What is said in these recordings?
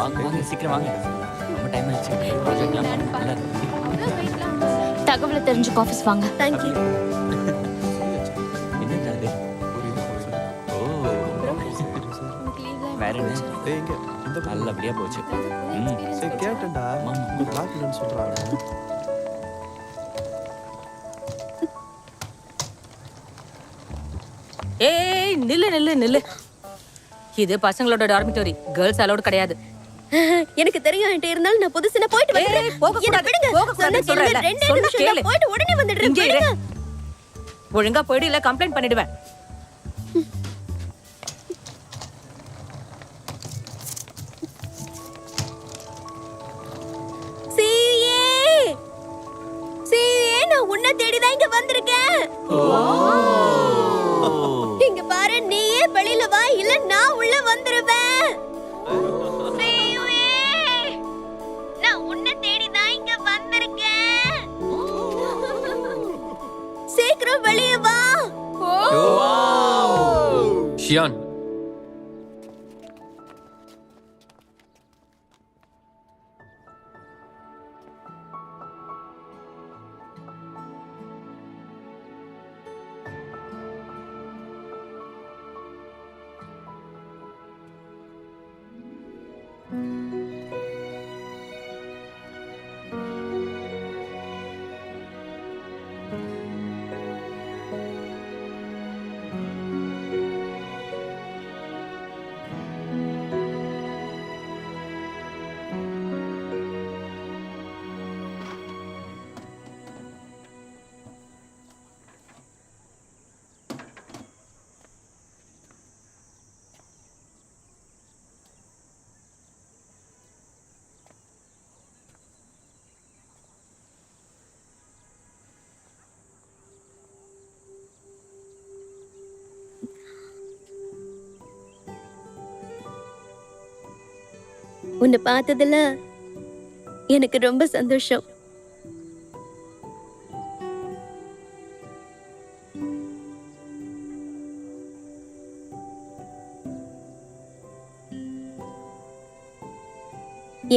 வாங்க வாங்க சீக்கிரம் வாங்க. ரொம்ப டைம் ஆயிடுச்சு. ப்ராஜெக்ட்லாம் பண்ணல. தகவலை தெரிஞ்சுக்க ஆஃபீஸ் வாங்க. தேங்க்யூ. என்ன அது? ஓ வேற என்ன? டேய் இங்க இந்த பக்கம். நல்லபடியா போச்சு. ம் சரி கேட்டேன்டா. ஆமா. உங்க பிளாக் இல்லைன்னு சொல்றாங்க. ஏய் நில்லு நில்லு நில்லு. இது பசங்களோட டார்மிட்டரி, கேர்ள்ஸ் அலௌட் கிடையாது. எனக்கு தெரியும் என்கிட்ட இருந்தாலும் நான் புதுசுல போயிட்டு ஏய், வந்துடுறேன். போக என்னை கூடாது, விடுங்க. போக கூடாதுன்னு சொன்னா கேளுங்க. சொல்றேன்ல. ரெண்டே சொன்னா நிமிஷம் கேளு. தான் போயிட்டு உடனே வந்துடுறேன். இங்கே இரு. விடுங்க. ஒழுங்கா போயிடு இல்ல கம்ப்ளைண்ட் பண்ணிடுவேன். சிஏ சிஏ நான் உன்னை தேடி தான் இங்க வந்திருக்கேன். இங்க பாரு, நீயே வெளியில வா இல்ல நான் உள்ள வந்துருவேன். சிஏ நான் உன்னை தேடி தான் இங்க வந்திருக்கேன். சீக்கிரம் வெளிய வா. ஷியான், உன்னை பார்த்ததுல எனக்கு ரொம்ப சந்தோஷம்.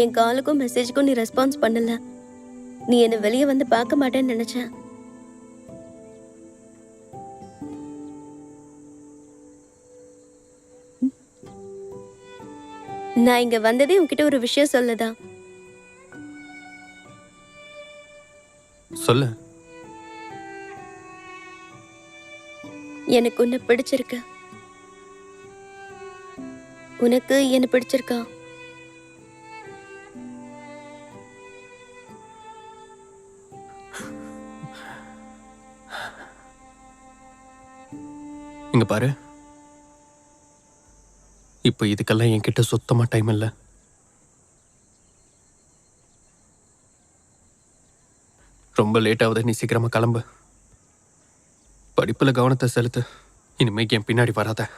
என் காலுக்கும் மெசேஜுக்கும் நீ ரெஸ்பான்ஸ் பண்ணல. நீ என்ன வெளியே வந்து பார்க்க மாட்டேன்னு நினைச்சேன். நான் இங்க வந்ததே உன்கிட்ட ஒரு விஷயம் சொல்லதான். சொல்லு. எனக்கு உன்னை பிடிச்சிருக்கு. உனக்கு என்ன பிடிச்சிருக்கா? இங்க பாரு, இப்ப இதுக்கெல்லாம் என்கிட்ட சுத்தமா டைம் இல்ல. ரொம்ப லேட் ஆகுது, நீ சீக்கிரமா கிளம்பு. படிப்புல கவனத்தை செலுத்து. இனிமே என் பின்னாடி வராத.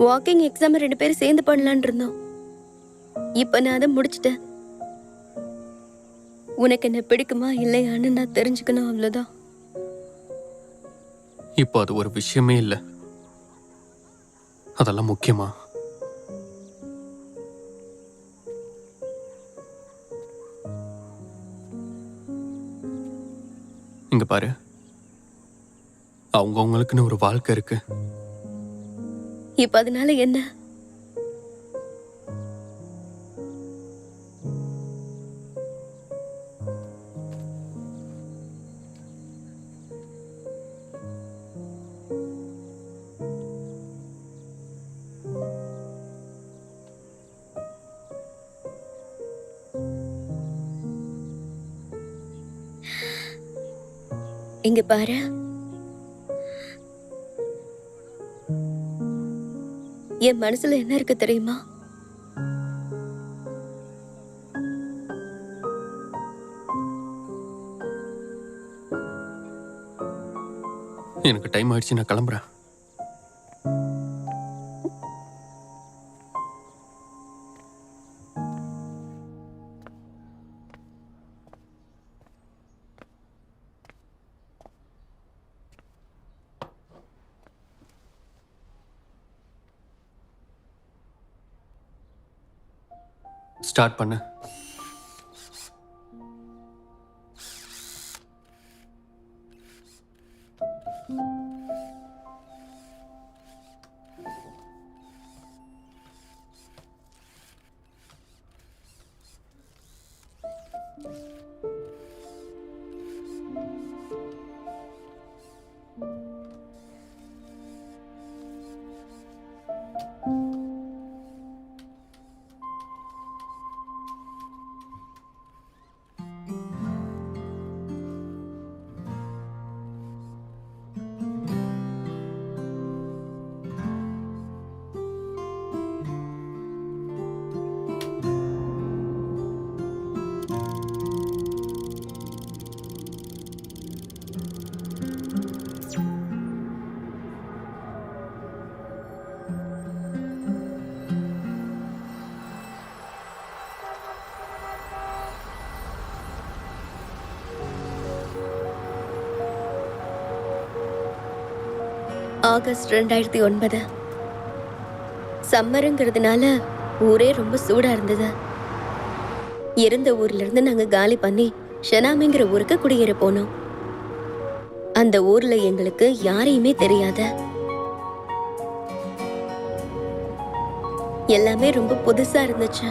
வாக்கிங் எக்ஸாம் 2 பேரும் சேர்ந்து பண்ணலான் இருந்தோம். இப்ப நான் அதை முடிச்சிட்டேன். உனக்கு என்ன பிடிக்குமா இல்லையான்னு நான் தெரிஞ்சுக்கணும், அவ்வளவுதான். இப்போ அது ஒரு விஷயமே இல்ல. அதெல்லாம் முக்கியமா? இங்க பாரு, அவங்கவுங்களுக்குன்னு ஒரு வாழ்க்கை இருக்கு. இப்ப அதனால என்ன? இங்க பாரு, என் மனசுல என்ன இருக்கு தெரியுமா? எனக்கு டைம் ஆயிடுச்சு, நான் கிளம்புறேன். ஸ்டார்ட் பண்ணு. ஆகஸ்ட் 2009. சம்மருங்கிறதுனால ஊரே ரொம்ப சூடா இருந்தது. இருந்த ஊர்ல இருந்து நாங்க காலி பண்ணி ஷனாமிங்கிற ஊருக்கு குடியேற போனோம். அந்த ஊர்ல எங்களுக்கு யாரையுமே தெரியாத. எல்லாமே ரொம்ப புதுசா இருந்துச்சு.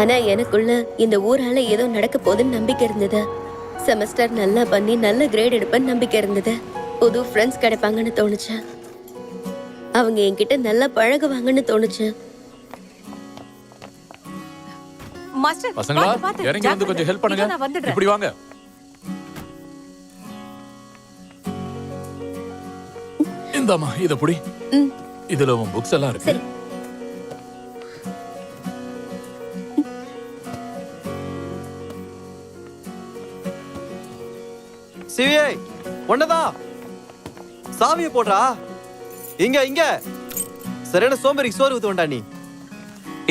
ஆனா எனக்குள்ள இந்த ஊரால ஏதோ நடக்க போகுதுன்னு நம்பிக்கை இருந்தது. செமஸ்டர் நல்லா பண்ணி நல்ல கிரேட் எடுப்பேன்னு நம்பிக்கை இருந்தது. புது ஃப்ரெண்ட்ஸ் கிடைப்பாங்கன்னு தோணுச்சு. அவங்க என்கிட்ட நல்லா பழகுவாங்கன்னு தோணுச்சு. மாஸ்டர் பசங்களா பாத்து, பாத்து, இறங்கி வந்து கொஞ்சம் ஹெல்ப் பண்ணுங்க. இதோ நான் வந்துடுறேன். இப்படி வாங்க. இந்தாம்மா இத புடி. இதுல உன் புக்ஸ் எல்லாம் இருக்கு. சிவியை ஒன்னதான் சாவியை போடுறா. இங்க இங்க சரியான சோம்பேறி சோறு ஊத்து வேண்டா நீ.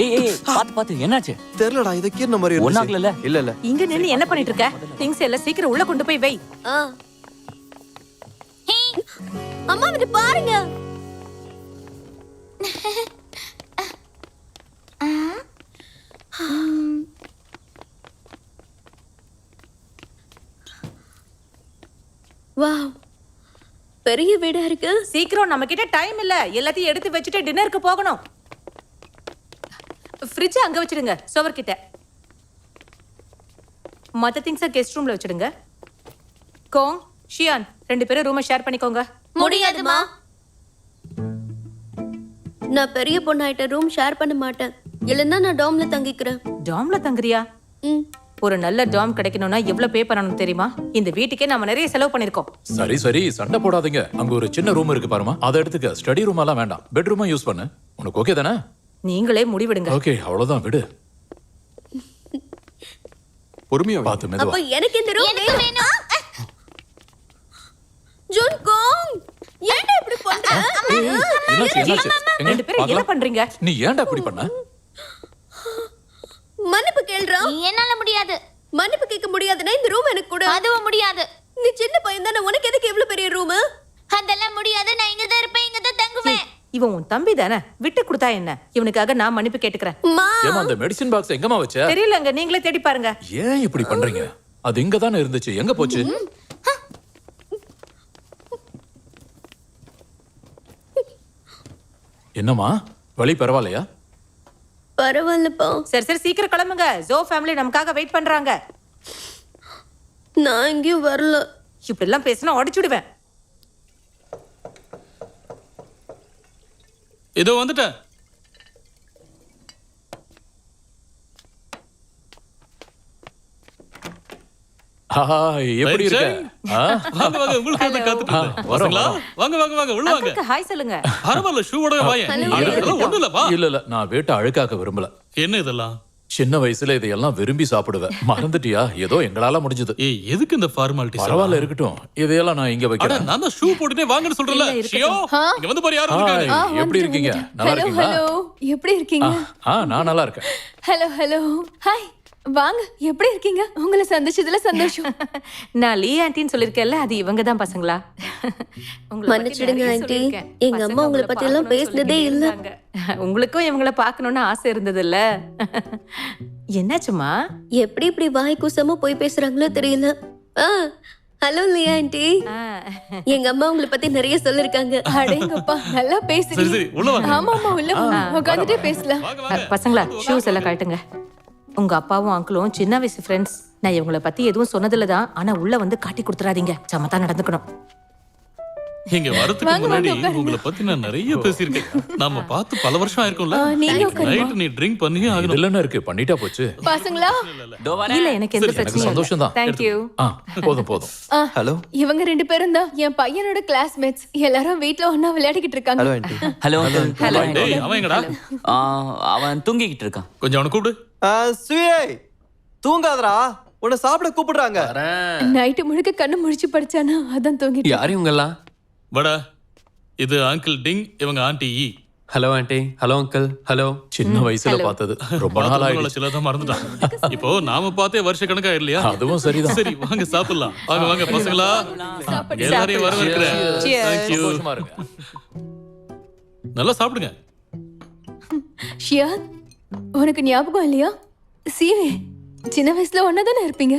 ஏய் பாத்து என்னாச்சு? தெரியலடா, இத கீர்ன மாதிரி இருந்துச்சு. ஒண்ணாகல இல்ல இங்க நின்னு என்ன பண்ணிட்டு இருக்க? திங்ஸ் எல்லாம் சீக்கிரம் உள்ள கொண்டு போய் வை. அம்மா வந்து பாருங்க. வாவ், பெரிய வீடா இருக்கு. சீக்கிரம், நம்ம கிட்ட டைம் இல்ல. எல்லாத்தையும் எடுத்து வச்சுட்டு டின்னருக்கு போகணும். ஃப்ரிட்ஜ் அங்க வச்சிடுங்க, சோவர் கிட்ட. மத்த திங்ஸ கெஸ்ட் ரூம்ல வச்சிடுங்க. கோங், ஷியான் 2 பேரும் ரூமை ஷேர் பண்ணிக்கோங்க. முடியாதுமா. நான் பெரிய பொண்ணாயிட்ட ரூம் ஷேர் பண்ண மாட்டேன். இல்லன்னா நான் டாம்ல தங்கிக்கிறேன். டாம்ல தங்குறியா? ஒரு நல்ல டாம் கிடைக்கணும்னா எவ்வளவு பே பண்ணணும் தெரியுமா? இந்த வீட்டுக்கே நாம நிறைய செலவு பண்ணிருக்கோம். சரி சரி சண்டை போடாதீங்க. அங்க ஒரு சின்ன ரூம் இருக்கு பாருமா, அதை எடுத்துக்க. ஸ்டடி ரூம் எல்லாம் வேண்டாம், பெட்ரூமா யூஸ் பண்ணு. உனக்கு ஓகே தானே? நீங்களே முடிவெடுங்க. ஓகே, அவ்வளவுதான், விடு. பொறுமையா வா. பாத்து மெதுவா. அப்ப எனக்கு இந்த ரூம் வேணும். ஜூன் கோங், ஏன்டா இப்படி பண்ற? என்னாச்சு என்னாச்சு? 2 பேரும் என்ன பண்றீங்க? நீ ஏன்டா இப்படி பண்ண? மன்னிப்பு கேளுடா. என்னால முடியாது. மன்னிப்பு கேட்க முடியாதுன்னா இந்த ரூம் எனக்கு கொடு. அதுவும் முடியாது. நீ சின்ன பையன் தானே, உனக்கு எதுக்கு இவ்வளவு பெரிய ரூம்? அதெல்லாம் முடியாது. நான் இங்க தான் இருப்பேன், இங்க தான் தங்குவேன். இவன் உன் தம்பி தானே, விட்டு கொடுத்தா என்ன? இவனுக்காக நான் மன்னிப்பு கேட்டுக்கிறேன். ஏமா அந்த மெடிசின் பாக்ஸ் எங்கமா வச்ச? தெரியலங்க, நீங்களே தேடி பாருங்க. ஏன் இப்படி பண்றீங்க? அது இங்க தானே இருந்துச்சு, எங்க போச்சு? என்னம்மா, வலி பரவாயில்லையா? பரவாயில்லப்பா. சரி சரி, சீக்கிரம் கிளம்புங்க. ஜோ ஃபேமிலி நமக்காக வெயிட் பண்றாங்க. நான் எங்கேயும் வரல. இப்படி எல்லாம் பேசினா உடைச்சுடுவேன். இதோ வந்துட்டேன். எப்படி இருக்க? வாங்க வாங்க, உங்களுக்கு வந்து காத்துட்டு இருந்தேன். பசங்களா, வாங்க வாங்க வாங்க, உள்ள வாங்க. அக்காக்கு ஹாய் சொல்லுங்க. பரவாயில்ல, ஷூ ஓட வாங்க. இதெல்லாம் ஒண்ணும் இல்ல, வா. இல்ல இல்ல, நான் வீட்டை அழுக்காக்க விரும்பல. என்ன இதெல்லாம்? சின்ன வயசுல இதையெல்லாம் விரும்பி சாப்பிடுவேன். மறந்துட்டியா? ஏதோ எங்களால முடிஞ்சது. ஏய், எதுக்கு இந்த ஃபார்மாலிட்டிஸ்? பரவாயில்ல, இருக்கட்டும். இதையெல்லாம் நான் இங்க அட, வைக்கிறேன். நான் தான் ஷூ போட்டுட்டே வாங்கன்னு சொல்றேன்ல. இல்ல, இருக்கட்டும். ஷியோ, இங்க வந்து பாரு, யாரும் ஹாய், இருக்காங்க. எப்படி இருக்கீங்க? நல்லா இருக்கீங்களா? எப்படி இருக்கீங்க? நான் நல்லா இருக்கேன். Hello hello. ஹாய். வாங்க, எப்படி இருக்கீங்க? உங்களை சந்திச்சதுல சந்தோஷம். நான் லீ ஆண்டின்னு சொல்லிருக்கேன்ல, அது இவங்க தான் பசங்களா? உங்களை பத்தி மன்னிச்சிடுங்க நிறைய ஆண்டி. சொல்லிருக்கேன். எங்க அம்மா பசங்க உங்களை பத்தி எல்லாம் பார்க்கணும்னு பேசினதே சொல்லிட்டே இல்ல. இருந்தாங்க. உங்களுக்கும் இவங்கள பார்க்கணும்னு ஆசை இருந்ததுல்ல? என்னாச்சுமா? எப்படி இப்படி வாய் கூசாம போய் பேசுறாங்களோ தெரியல. ஹலோ லியா ஆண்டி. எங்க அம்மா உங்களை பத்தி நிறைய சொல்லிருக்காங்க. அடேங்கப்பா, நல்லா சரி பேசுறீங்க. சரி உள்ள வாங்க ஆமா ஆமா, உள்ள வாங்க. உட்காந்துட்டே பேசலாம். வாங்க வாங்க பசங்களா, ஷூஸ் எல்லாம் கழட்டுங்க. உங்க அப்பாவும் அங்கிளும் சின்ன வயசு ஃப்ரெண்ட்ஸ். நான் இவங்கள பத்தி எதுவும் சொன்னதில்ல தான், ஆனா உள்ள வந்து காட்டி கொடுத்துறாதீங்க. சமத்தா நடந்துக்கணும். இங்க வரதுக்கு முன்னாடி உங்களை பத்தி நான் நிறைய பேசியிருக்கேன். நாம பார்த்து பல வருஷம் ஆயிருக்கும்ல. நீங்க உட்காருங்க. நைட் நீ ட்ரிங்க் பண்ணியே ஆகணும். இதுல என்ன இருக்கு, பண்ணிட்டா போச்சு. பசங்களா, இல்ல, எனக்கு எந்த எனக்கு பிரச்சனையும் சந்தோஷம் தான். தேங்க்யூ. போதும் போதும். ஹலோ இவங்க 2 பேரும் தான் என் பையனோட கிளாஸ்மேட்ஸ். எல்லாரும் வீட்ல ஒண்ணா விளையாடிக்கிட்டு இருக்காங்க. Hello aunty. Hello hello. டேய் அவன் எங்கடா? அவன் தூங்கிக்கிட்டு இருக்கான். கொஞ்சம் அவனை கூப்பிடு. சுயே தூங்காதடா, உன்னை சாப்பிட கூப்பிடுறாங்க. நைட்டு முழுக்க கண்ணு முழிச்சு படிச்சானா, அதான் தூங்கிட்டு. யார் இவங்கெல்லாம்? வாடா. இது அங்கிள் டிங், இவங்க ஆண்டி ஈ. Hello aunty. Hello uncle. Hello. சின்ன வயசுல பார்த்தது ரொம்ப நாள் ஆயிடுச்சு. சிலதான் மறந்துட்டான். இப்போ நாம பார்த்தே வருஷ கணக்கா இல்லையா? அதுவும் சரிதான். சரி வாங்க சாப்பிடலாம். வாங்க வாங்க பசங்களா, சாப்பிடு. எல்லாரையும் வரவேற்கிறேன். Cheers. Thank you. சந்தோஷமா இருங்க. நல்லா சாப்பிடுங்க. ஷியா, உனக்கு ஞாபகம் இல்லையா? சீவே, சின்ன வயசுல ஒன்னாதானே இருப்பீங்க.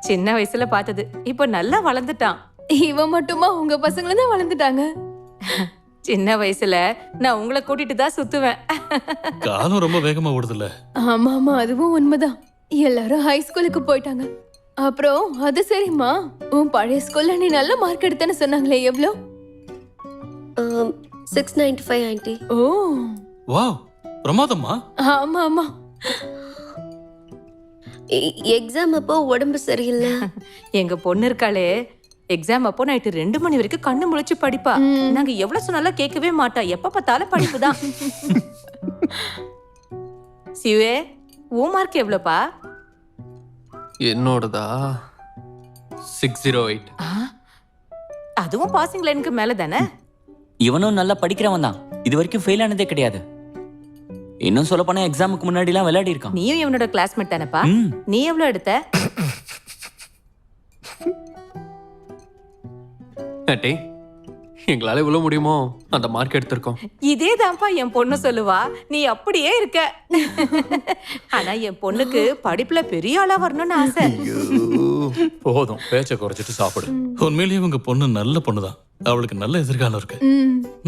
சின்ன வயசுல பார்த்தது, இப்போ நல்லா வளர்ந்துட்டான். இவன் மட்டுமா? உங்க பசங்களும் தான் வளர்ந்துட்டாங்க. சின்ன வயசுல நான் உங்களை கூட்டிட்டு தான் சுத்துவேன். காலம் ரொம்ப வேகமா ஓடுதுல்ல. ஆமா ஆமா, அதுவும் உண்மைதான். எல்லாரும் ஹை ஸ்கூலுக்கு போயிட்டாங்க. அப்புறம் அது சரிம்மா, உன் பழைய ஸ்கூல்ல நீ நல்ல மார்க் எடுத்தேன்னு சொன்னாங்களே, எவ்வளோ? 695 ஆண்டி. ஓ வாவ், பிரமாதம்மா. ஆமா ஆமா. எக்ஸாம் அப்போ உடம்பு சரியில்லை. எங்க பொண்ணு இருக்காளே, எக்ஸாம் அப்போ நைட்டு 2 மணி வரைக்கும் கண்ணு முழிச்சு படிப்பா. நாங்க எவ்வளவு சொன்னாலும் கேட்கவே மாட்டா. எப்ப பார்த்தாலும் படிப்பு தான். சிவே, உன் மார்க் எவ்வளவுப்பா? என்னோடதா 608. அதுவும் பாசிங் லைனுக்கு மேல தானே? இவனும் நல்லா படிக்கிறவன் தான். இது வரைக்கும் ஃபெயில் ஆனதே கிடையாது. இன்னும் சொல்ல போனா எக்ஸாமுக்கு முன்னாடி எல்லாம் விளையாடி இருக்கான். நீயும் இவனோட கிளாஸ்மேட் தானேப்பா? ம். நீ எவ்வளவு எடுத்த? ஆண்டி, எங்களால இவ்வளவு முடியுமோ அந்த மார்க் எடுத்திருக்கோம். இதே தான்ப்பா என் பொண்ணு சொல்லுவா. நீ அப்படியே இருக்க. ஆனா என் பொண்ணுக்கு படிப்புல பெரிய ஆளா வரணும்னு ஆசை. போதும், பேச்ச குறைச்சிட்டு சாப்பிடு. உண்மையிலேயே உங்க பொண்ணு நல்ல பொண்ணுதான். அவளுக்கு நல்ல எதிர்காலம் இருக்கு.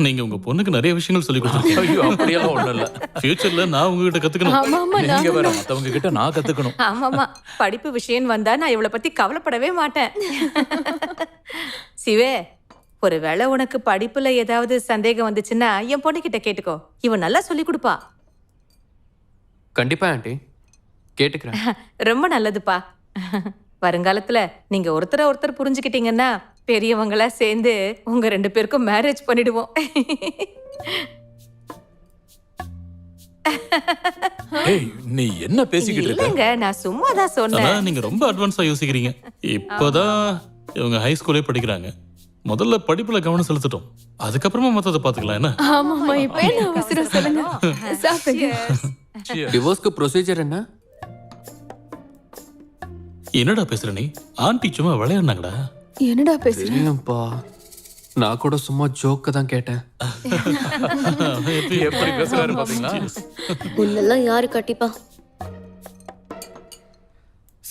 நீங்க உங்க பொண்ணுக்கு நிறைய விஷயங்கள் சொல்லி கொடுத்துருக்கீங்க. ஐயோ, அப்படியெல்லாம் ஒண்ணும் இல்ல. ஃபியூச்சர்ல நான் உங்ககிட்ட கத்துக்கணும். ஆமா ஆமா, நீங்க வேற மத்தவங்க கிட்ட நான் கத்துக்கணும். ஆமாமா, படிப்பு விஷயம் வந்தா நான் இவளை பத்தி கவலைப்படவே மாட்டேன். சிவே, ஒருவேளை உனக்கு படிப்புல ஏதாவது சந்தேகம் வந்துச்சுன்னா என் பொண்ணு கிட்ட கேட்டுக்கோ. இவன் நல்லா சொல்லி கொடுப்பா. கண்டிப்பா ஆண்டி, கேட்டுக்கிறேன். ரொம்ப நல்லதுப்பா. வருங்காலத்துல நீங்க ஒருத்தர் புரிஞ்சுக்கிட்டீங்கன்னா பெரியவங்களா சேர்ந்து உங்க 2 பேருக்கும் மேரேஜ் பண்ணிடுவோம். ஏய், நீ என்ன பேசிக்கிட்டு இருக்க? இல்லங்க, நான் சும்மா தான் ஆனா சொன்னேன். நீங்க ரொம்ப அட்வான்ஸா யோசிக்கிறீங்க. இப்பதான் இவங்க ஹை ஸ்கூலே படிக்கிறாங்க. முதல்ல படிப்புல கவனம் செலுத்தட்டும், அதுக்கப்புறமா மத்தத பாத்துக்கலாம். என்ன? ஆமா ஆமா. இப்ப என்ன அவசரம் சொல்லுங்க, சாப்பிடுங்க. டிவோர்ஸ்க்கு ப்ரொசீஜர் என்ன? என்னடா பேசுற நீ? ஆண்டி சும்மா விளையாடுனாங்கடா. என்னடா பேசுற? தெரியும்பா, நான் கூட சும்மா ஜோக்க தான் கேட்டேன். எப்படி பேசுறாரு பாத்தீங்களா? உன்னெல்லாம் யாரு கட்டிப்பா?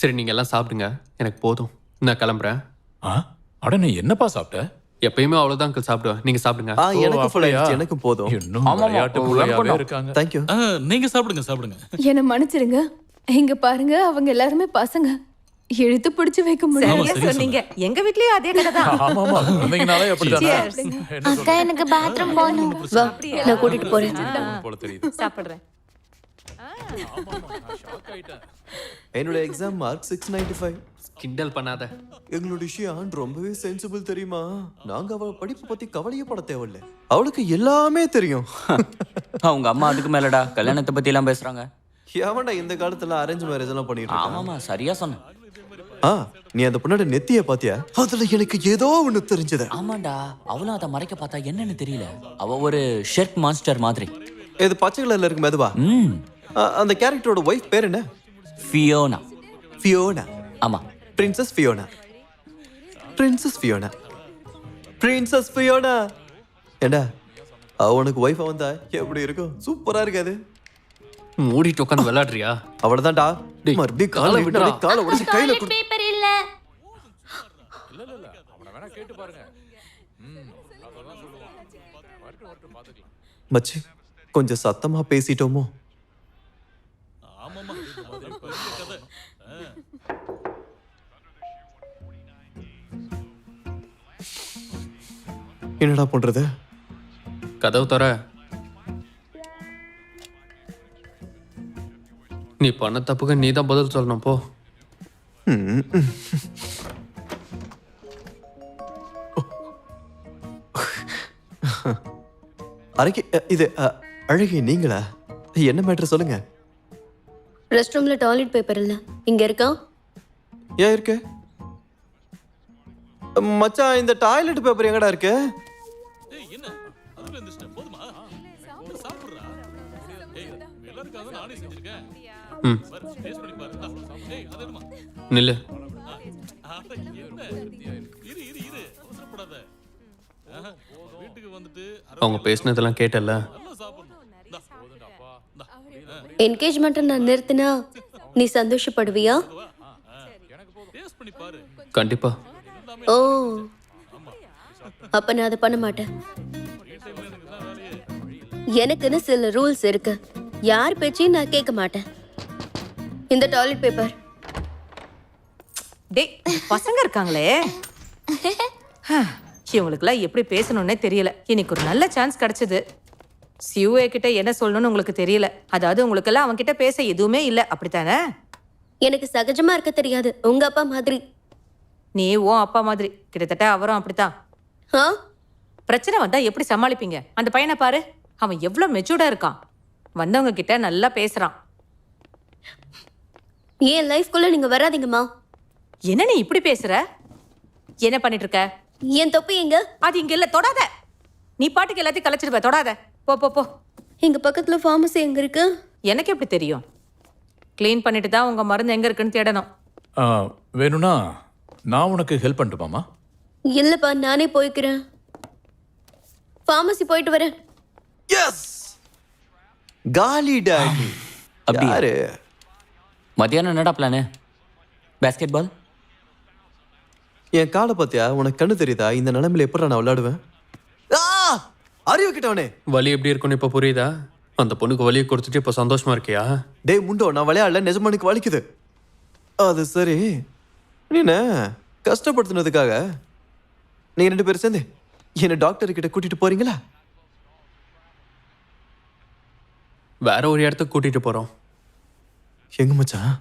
சரி, நீங்க எல்லாம் சாப்பிடுங்க, எனக்கு போதும், நான் கிளம்புறேன். அட, நீ என்னப்பா சாப்பிட்ட? எப்பயுமே அவ்வளவுதான் அங்கிள் சாப்பிடுவேன். நீங்க சாப்பிடுங்க. எனக்கு ஃபுல் அப்படியா? ஆயிடுச்சு, எனக்கு போதும். இன்னும் விளையாட்டு புள்ளையாவே இருக்காங்க. தேங்க்யூ. நீங்க சாப்பிடுங்க சாப்பிடுங்க. என்ன மன்னிச்சிருங்க. இங்க பாருங்க, அவங்க எல்லாருமே பசங்க. இழுத்து பிடிச்சு வைக்க முடியாது. சரியா சரியா சொன்னீங்க. எங்க வீட்லயும் அதே கதை தான். ஆமாமா, குழந்தைங்கனாலே அப்படிதானே. Cheers. என்ன அக்கா, எனக்கு பாத்ரூம் போகணும். வா, நான் கூட்டிட்டு போறேன். சொல்றது போல தெரியுது. சாப்பிடுறேன். என்னோட எக்ஸாம் மார்க் 695. கிண்டல் பண்ணாத. எங்களுடைய ஷியான் ரொம்பவே சென்சிபிள் தெரியுமா? நாங்க அவ படிப்பு பத்தி கவலையே பட தேவையில்ல. அவளுக்கு எல்லாமே தெரியும். அவங்க அம்மா அதுக்கு மேலடா கல்யாணத்தை பத்தி எல்லாம் பேசுறாங்க. எவன்டா இந்த காலத்துல அரேஞ்ச் மேரேஜ் எல்லாம் பண்ணிட்டு இருக்கான்? ஆமாமா, சரியா சொன்ன. நீ அந்த பொண்ணோட நெத்திய பாத்தியா? அதுல எனக்கு ஏதோ ஒண்ணு தெரிஞ்சது. ஆமாண்டா, அவளும் அதை மறைக்க பார்த்தா என்னன்னு தெரியல. அவ ஒரு ஷெர்க் மான்ஸ்டர் மாதிரி. இது பச்சை கலர்ல இருக்கு மெதுவா. அந்த கேரக்டரோட ஒய்ஃப் பேர் என்ன? ஃபியோனா. ஃபியோனா. ஆமா. Princess Fiona. Princess Fiona. Princess Fiona. ஏண்டா அவனுக்கு ஒய்ஃபா வந்தா எப்படி இருக்கும்? சூப்பரா இருக்காது? மூடிட்டு உட்காந்து விளையாடுறியா? அவ்வளவுதான்டா. டேய், மறுபடியும் காலை காலை விட்டுறா. விடுடா. காலை உடைச்சு கையில டாய்லெட் கொடு. பேப்பர் இல்ல. அவனை வேணா கேட்டு பாருங்க. மச்சி கொஞ்சம் சத்தமா பேசிட்டோமோ? ஆமாமா இது மாதிரி பெரிய கதை. என்னடா பண்றது? கதவு தர. நீ பண்ண தப்புக்கு நீ தான் பதில் சொல்லணும் போ. அரைக்கு இது அழகி நீங்களா? என்ன மேட்டர் சொல்லுங்க. ரெஸ்ட் ரூம்ல டாய்லெட் பேப்பர் இல்ல, இங்க இருக்கா? ஏன் இருக்கு? மச்சான் இந்த டாய்லெட் பேப்பர் எங்கடா இருக்கு? ஏய் என்ன அதுல இருந்துச்சு போதுமா? சாப்பிடுறா. ஏய் எல்லாருக்காக நானே செஞ்சிருக்கேன். ம் டேஸ்ட் பண்ணி பாரு. ஏய் அது என்னமா? நில்லு. என்ன இரு இரு இரு அவசரப்படாத. வீட்டுக்கு வந்துட்டு அவங்க பேசினதெல்லாம் கேட்டல. நல்லா சாப்பிடணும். இந்தா. என்கேஜ்மெண்ட்டை நான் நிறுத்தினா நீ சந்தோஷப்படுவியா? டேஸ்ட் பண்ணி பாரு. கண்டிப்பா. ஓ, அப்ப நான் அதை பண்ண மாட்டேன். எனக்குன்னு சில ரூல்ஸ் இருக்கு. யார் பேச்சையும் நான் கேட்க மாட்டேன். இந்த டாய்லெட் பேப்பர். டேய், பசங்க இருக்காங்களே, இவங்களுக்குலாம் எப்படி பேசணும்னே தெரியல. இன்னைக்கு ஒரு நல்ல சான்ஸ் கிடைச்சது. சியூஏ கிட்ட என்ன சொல்லணும்னு உங்களுக்கு தெரியல. அதாவது உங்களுக்கெல்லாம் அவன் கிட்ட பேச எதுவுமே இல்லை, அப்படித்தானே? எனக்கு சகஜமா இருக்க தெரியாது. உங்க அப்பா மாதிரி. நீ உன் அப்பா மாதிரி, கிட்டத்தட்ட அவரும் அப்படித்தான். ஆ? பிரச்சனை வந்தா எப்படி சமாளிப்பீங்க? அந்த பையனை பாரு, அவன் எவ்வளவு மெச்சூர்டா இருக்கான். வந்தவங்க கிட்ட நல்லா பேசுறான். என் லைஃப்குள்ள நீங்க வராதீங்கம்மா. என்ன நீ இப்படி பேசுற? என்ன பண்ணிட்டு இருக்க? என் தொப்பி எங்க? அது இங்க இல்ல, தொடாத. நீ பாட்டுக்கு எல்லாத்தையும் கலைச்சிருப்ப, தொடாத. போ போ போ. எங்க பக்கத்துல ஃபார்மசி எங்க இருக்கு? எனக்கு எப்படி தெரியும்? க்ளீன் பண்ணிட்டு தான் உங்க மருந்து எங்க இருக்குன்னு தேடணும். வேணும்னா நான் உனக்கு ஹெல்ப் பண்ணட்டுமாமா? இல்லப்பா, நானே போய்க்கிறேன். ஃபார்மசி போயிட்டு வரேன். எஸ் காலி டாடி. அப்படியா? யாரு? மத்தியானம் என்னடா பிளானு? பேஸ்கெட் பால்? என் காலை பாத்தியா? உனக்கு கண்ணு தெரியுதா? இந்த நிலைமையில எப்படி நான் விளையாடுவேன்? அறிவு கிட்டவனே. வலி எப்படி இருக்குன்னு இப்ப புரியுதா? அந்த பொண்ணுக்கு வலியை கொடுத்துட்டு இப்ப சந்தோஷமா இருக்கியா? டேய் முண்டோ, நான் விளையாடல, நிஜமானுக்கு வலிக்குது. அது சரி, நீ என்ன கஷ்டப்படுத்தினதுக்காக நீங்க 2 பேரும் சேர்ந்து என்ன டாக்டர் கிட்ட கூட்டிட்டு போறீங்களா? வேற ஒரு இடத்துக்கு கூட்டிட்டு போறோம். எங்க மச்சான்?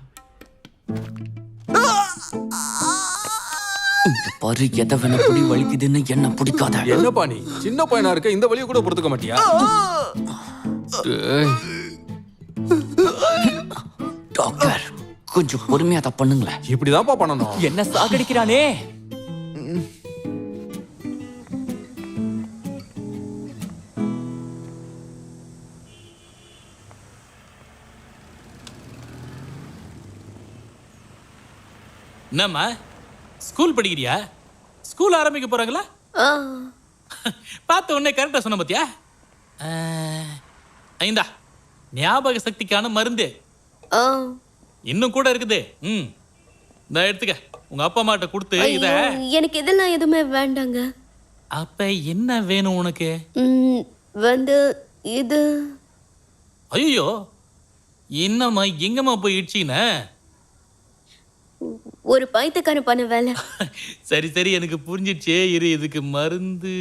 இந்த பாரு எதை வேணா புடி வலிக்குதுன்னு என்ன பிடிக்காத. என்னப்பா நீ சின்ன பையனா இருக்க, இந்த வழியை கூட பொறுத்துக்க மாட்டியா? டேய், டாக்டர் கொஞ்சம் பொறுமையா தான் பண்ணுங்களேன். இப்படிதான்ப்பா பண்ணணும். என்ன சாகடிக்கிறானே. என்னம்மா ஸ்கூல் படிக்கிறியா? ஸ்கூல் ஆரம்பிக்க போறாங்களா? ஆ, பார்த்த உடனே கரெக்டா சொன்ன பாத்தியா? ஐந்தா ஞாபக சக்திக்கான மருந்து ஆ. இன்னும் கூட இருக்குது. இந்த எடுத்துக்க, உங்க அப்பா அம்மாட்ட கொடுத்து இத. ஐயோ, எனக்கு இதெல்லாம் எதுவுமே வேண்டாங்க. அப்ப என்ன வேணும் உனக்கு? வந்து இது. ஐயோ என்னம்மா எங்கம்மா போய் இடிச்சின? ஒரு பைத்தியக்கார பண்ண வேலை. சரி சரி எனக்கு புரிஞ்சிடுச்சே. இரு இதுக்கு மருந்து.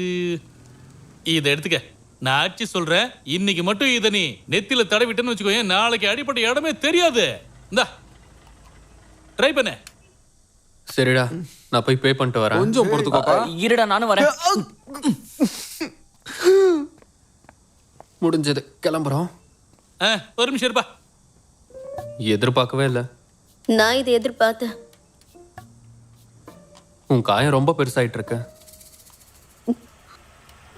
இதை எடுத்துக்க, நான் ஆட்சி சொல்றேன். இன்னைக்கு மட்டும் இதை நீ நெத்தில தடவிட்டேன்னு வச்சுக்கோ, நாளைக்கு அடிப்பட்ட இடமே தெரியாது. இந்தா ட்ரை பண்ண. சரிடா, நான் போய் பே பண்ணிட்டு வரேன். கொஞ்சம் பொறுத்துக்கோப்பா. இருடா நானும் வரேன். முடிஞ்சது, கிளம்புறோம். ஒரு நிமிஷம் இருப்பா. எதிர்பார்க்கவே இல்லை. நான் இதை எதிர்பார்த்தேன். உன் காயம் ரொம்ப பெருசாயிட்டு இருக்கு.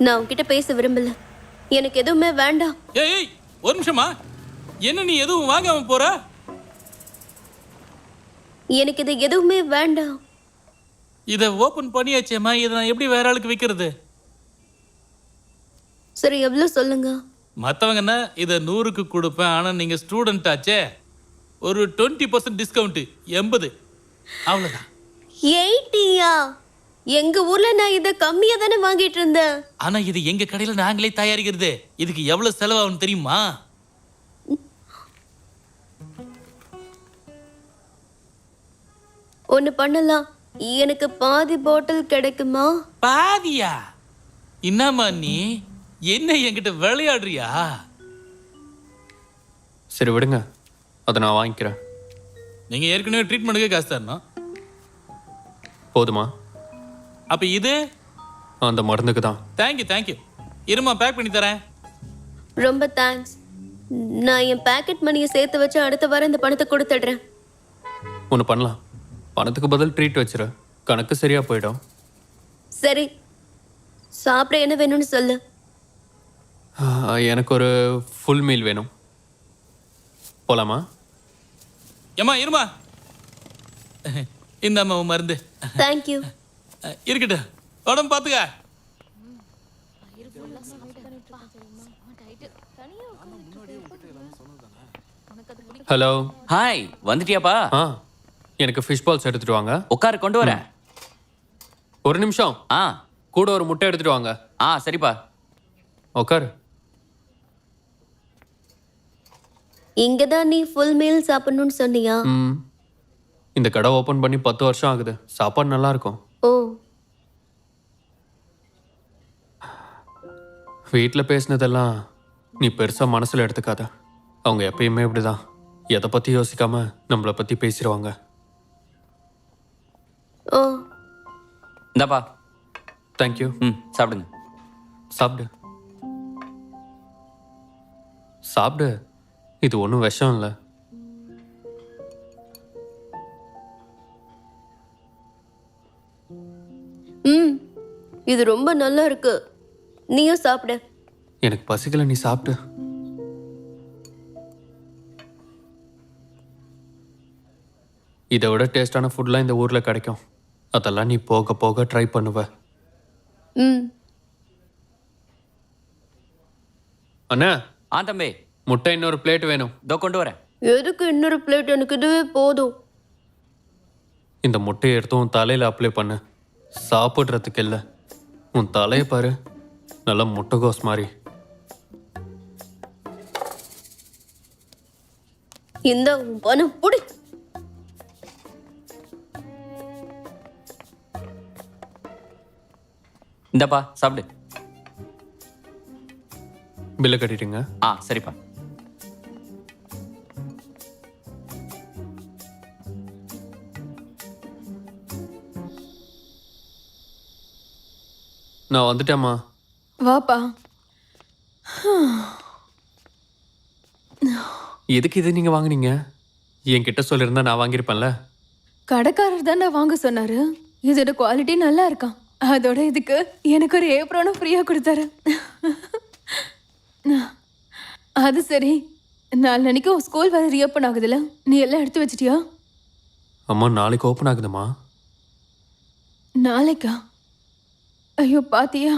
நான் உன்கிட்ட பேச விரும்பல. எனக்கு எதுவுமே வேண்டாம். ஏய் ஒரு நிமிஷமா. என்ன நீ எதுவும் வாங்காம போற? எனக்கு இது எதுவுமே வேண்டாம். இதை ஓபன் பண்ணியாச்சேம்மா, இதை நான் எப்படி வேற ஆளுக்கு விற்கிறது? சரி, எவ்வளவு சொல்லுங்க. மற்றவங்கன்னா இதை 100க்கு கொடுப்பேன். ஆனால் நீங்கள் ஸ்டூடெண்ட் ஆச்சே, ஒரு 20% டிஸ்கவுண்ட் 80. அவ்வளோதான். 80யா? எங்க ஊர்ல நான் இதை கம்மியா தானே வாங்கிட்டு இருந்தேன். ஆனால் இது எங்கள் கடையில் நாங்களே தயாரிக்கிறது. இதுக்கு எவ்வளோ செலவாகும் தெரியுமா? ஒண்ணு பண்ணலாம், எனக்கு பாதி பாட்டில் கிடைக்குமா? பாதியா? என்னம்மா நீ என்ன என்கிட்ட விளையாடுறியா? சரி விடுங்க, அதை நான் வாங்கிக்கிறேன். நீங்கள் ஏற்கனவே ட்ரீட்மெண்ட்டுக்கு காசு தரணும். போதுமா? அப்போ இது அந்த மருந்துக்கு தான். தேங்க்யூ. இருமா, பேக் பண்ணி தரேன். ரொம்ப தேங்க்ஸ். நான் என் பாக்கெட் மணியை சேர்த்து வச்சு அடுத்த வாரம் இந்த பணத்தை கொடுத்துடுறேன். ஒன்று பண்ணலாம், பணத்துக்கு பதில் ட்ரீட் வச்சிரு, கணக்கு சரியா போயிடும். சரி, சாப்பிட என்ன வேணும்னு சொல்லு. எனக்கு ஒரு ஃபுல் மீல் வேணும். போலாமா? ஏம்மா இருமா, இந்தாம்மா உன் மருந்து. தேங்க்யூ. இருக்கட்டும், உடம்பு பார்த்துக்க. ஹலோ. ஹாய், வந்துட்டியாப்பா? ஆ, எனக்கு ஃபிஷ் பால்ஸ் எடுத்துட்டு வாங்க. உட்காரு, கொண்டு வரேன். ஒரு நிமிஷம். ஆ கூட ஒரு முட்டை எடுத்துட்டு வாங்க. சரிப்பா. உட்காரு. இங்கதான் நீ ஃபுல் மீல் சாப்பிடணும்னு சொன்னியா? ம், இந்த கடை ஓப்பன் பண்ணி 10 வருஷம் ஆகுது. சாப்பாடு நல்லா இருக்கும். ஓ, வீட்டில் பேசினதெல்லாம் நீ பெருசாக மனசில் எடுத்துக்காத. அவங்க எப்பயுமே இப்படிதான், எதை பற்றி யோசிக்காம நம்மளை பற்றி பேசிடுவாங்க. ஓ, இந்தாப்பா. தேங்க்யூ. சாப்பிடுங்க. சாப்பிடு சாப்பிடு, இது ஒன்றும் விஷம் இல்லை. இது ரொம்ப நல்லா இருக்கு. நீயும் சாப்பிடு. எனக்கு பசிக்கல, நீ சாப்பிடு. இதை விட டேஸ்டான ஃபுட்லாம் இந்த ஊரில் கிடைக்கும். அதெல்லாம் நீ போக போக ட்ரை பண்ணுவ. ம், அண்ணா, தம்பி, முட்டை இன்னொரு பிளேட் வேணும். இதோ கொண்டு வரேன். எதுக்கு இன்னொரு பிளேட்? எனக்கு இதுவே போதும். இந்த முட்டையை எடுத்து உன் தலையில் அப்ளை பண்ணு. சாப்பிட்றதுக்கு இல்லை, உன் தலையை பாரு, நல்லா முட்டைகோஸ் மாதிரி. இந்த உன் பணம் புடி. இந்தாப்பா, சாப்பிடு. பில்லை கட்டிடுங்க. சரிப்பா. நான் வந்துட்டேம்மா. வாப்பா. எதுக்கு இது நீங்கள் வாங்குனீங்க? என்கிட்ட சொல்லியிருந்தா நான் வாங்கியிருப்பேன்ல. கடைக்காரர் தான் வாங்க சொன்னாரு. இதோட குவாலிட்டி நல்லா இருக்கான். அதோட இதுக்கு எனக்கு ஒரு ஏப்ரோனும் ஃப்ரீயா கொடுத்தாரு. அது சரி, நாளைக்கு ஸ்கூல் வேற ரீஓப்பன் ஆகுதுல்ல, நீ எல்லாம் எடுத்து வச்சிட்டியா? அம்மா, நாளைக்கு ஓப்பன் ஆகுதுமா. நாளைக்கா? ஐயோ, பாத்தியா,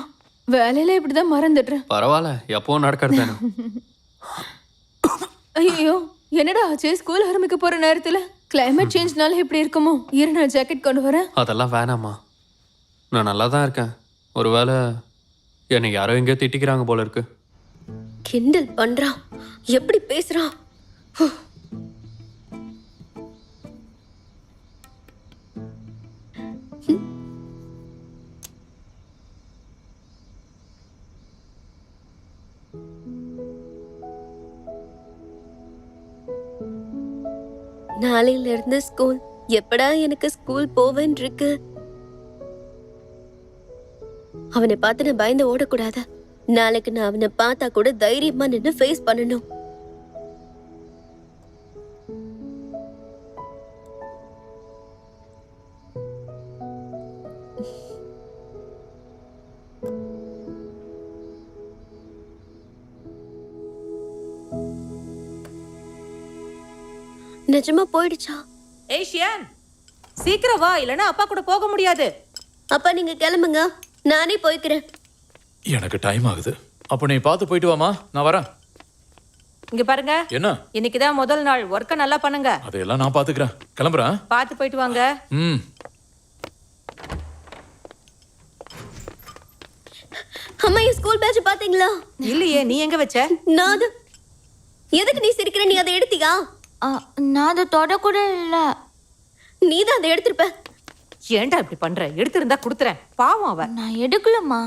வேலையில இப்படிதான் மறந்துடுறேன். பரவாயில்ல, எப்பவும் நடக்கிறது தானே. ஐயோ, என்னடா ஆச்சு? ஸ்கூல் ஆரம்பிக்க போற நேரத்துல கிளைமேட் சேஞ்ச்னால இப்படி இருக்குமோ? இரு, நான் ஜாக்கெட் கொண்டு வரேன். அதெல்லாம் வேணாம்மா, நான் நல்லா தான் இருக்கேன். ஒருவேளை என்னை யாரோ எங்கேயோ திட்டிக்கிறாங்க போல இருக்கு. கிண்டல் பண்றான், எப்படி பேசுறான். நாளையில இருந்து ஸ்கூல். எப்படா எனக்கு ஸ்கூல் போவேன்னு இருக்கு. அவனை பார்த்து நான் பயந்து ஓடக்கூடாது. நாளைக்கு நான் அவனை பார்த்தா கூட தைரியமா நின்று ஃபேஸ் பண்ணணும். நிஜமா போயிடுச்சா? ஏய் ஷியான், சீக்கிரம் வா, இல்லைன்னா அப்பா கூட போக முடியாது. அப்பா நீங்க கிளம்புங்க, நானே போய்க்கிறேன். எனக்கு டைம் ஆகுது. அப்ப நீ பார்த்து போயிட்டு வாமா, நான் வரேன். இங்க பாருங்க, என்ன? இன்னைக்கு தான் முதல் நாள், ஒர்க்க நல்லா பண்ணுங்க. அதையெல்லாம் நான் பாத்துக்கிறேன். கிளம்புறேன். பார்த்து போயிட்டு வாங்க. ம். அம்மா என் ஸ்கூல் பேட்ச் பாத்தீங்களா? இல்லையே, நீ எங்க வச்ச? நான் அது- எதுக்கு நீ சிரிக்கிற? நீ அதை எடுத்தியா? நான் அதை தொட கூட இல்ல. நீ தான் அதை எடுத்திருப்ப. ஏன்டா இப்படி பண்ற? எடுத்திருந்தா கொடுத்துறேன். பாவம் அவ. நான் எடுக்கலம்மா.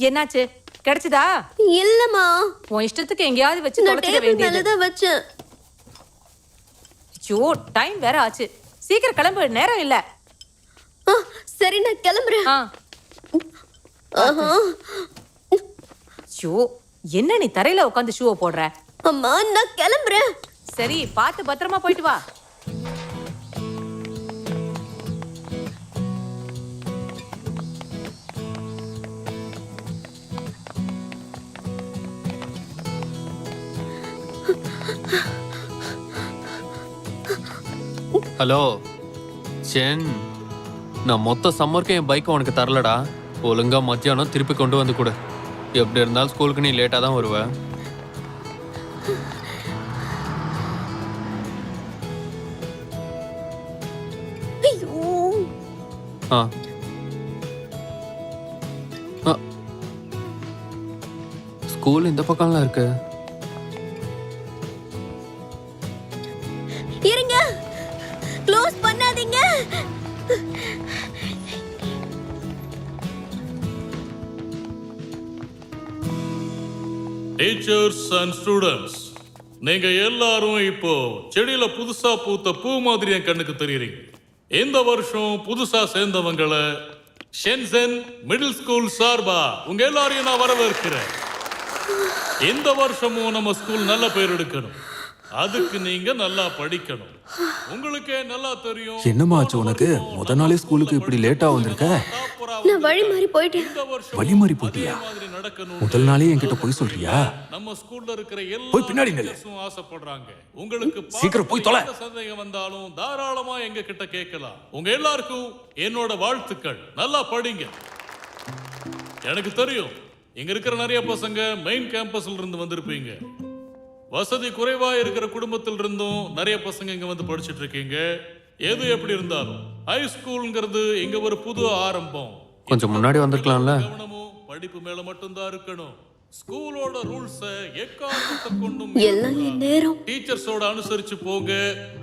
என்னாச்சு? கிடைச்சதா? இல்லம்மா, உன் இஷ்டத்துக்கு எங்கேயாவது வச்சு நான் தொலைச்சிட டேபிள் வேண்டியது. மேலதான் வச்சேன். ஐயோ, டைம் வேற ஆச்சு. சீக்கிரம் கிளம்பு, நேரம் இல்ல. சரி நான் கிளம்புறேன். ஆஹா. ஐயோ, என்ன நீ தரையில உட்காந்து ஷூவை போடுற? அம்மா நான் கிளம்புறேன். சரி, பார்த்து பத்திரமா போயிட்டு வா. ஹலோ சென், நான் மொத்த சம்மருக்கு என் பைக்கை உனக்கு தரலடா. ஒழுங்கா மத்தியானம் திருப்பி கொண்டு வந்து கொடு. எப்படி இருந்தாலும் ஸ்கூலுக்கு நீ லேட்டாக தான் வருவ. ஐயோ, ஆ ஆ. ஸ்கூல் இந்த பக்கம்லாம் இருக்கு. இருங்க, க்ளோஸ் பண்ணாதீங்க. டீச்சர்ஸ் அண்ட் ஸ்டூடெண்ட்ஸ், நீங்க எல்லாரும் இப்போ செடியில புதுசா பூத்த பூ மாதிரி என் கண்ணுக்கு தெரியுறீங்க. இந்த வருஷம் புதுசா சேர்ந்தவங்களை ஷென்சென் மிடில் ஸ்கூல் சார்பா உங்க எல்லாரையும் நான் வரவேற்கிறேன். இந்த வருஷமும் நம்ம ஸ்கூல் நல்ல பேர் எடுக்கணும். அதுக்கு நீங்க நல்லா படிக்கணும். உங்களுக்கே நல்லா தெரியும். என்னம்மா ஆச்சு உனக்கு? முத நாளே ஸ்கூலுக்கு இப்படி லேட்டா வந்திருக்க? நான் வழி மாறி போயிட்டேன். வழி மாறி போட்டியா? முதல் நாளே என்கிட்ட போய் சொல்றியா? நம்ம ஸ்கூல்ல இருக்கிற போய் பின்னாடி நில்லு. எல்லாரும் ஆசைப்படுறாங்க. உங்களுக்கு சீக்கிரம் போய் தொலை. எந்த சந்தேகம் வந்தாலும் தாராளமா எங்க கிட்ட கேட்கலாம். உங்க எல்லாருக்கும் என்னோட வாழ்த்துக்கள். நல்லா படிங்க. எனக்கு தெரியும் இங்க இருக்கிற நிறைய பசங்க மெயின் கேம்பஸ்ல இருந்து வந்திருப்பீங்க. வசதி குறைவா இருக்கிற குடும்பத்தில் இருந்தும் நிறைய பசங்க இங்க வந்து படிச்சுட்டு இருக்கீங்க. எது எப்படி இருந்தாலும் ஹை ஸ்கூல்ங்கிறது இங்க ஒரு புது ஆரம்பம். கொஞ்சம் முன்னாடி வந்திருக்கலாம்ல. கவனமும் படிப்பு மேல மட்டும்தான் இருக்கணும். ஸ்கூலோட ரூல்ஸ எக்காரணத்தை கொண்டும் எல்லாம் என் நேரம். டீச்சர்ஸோட அனுசரிச்சு போங்க.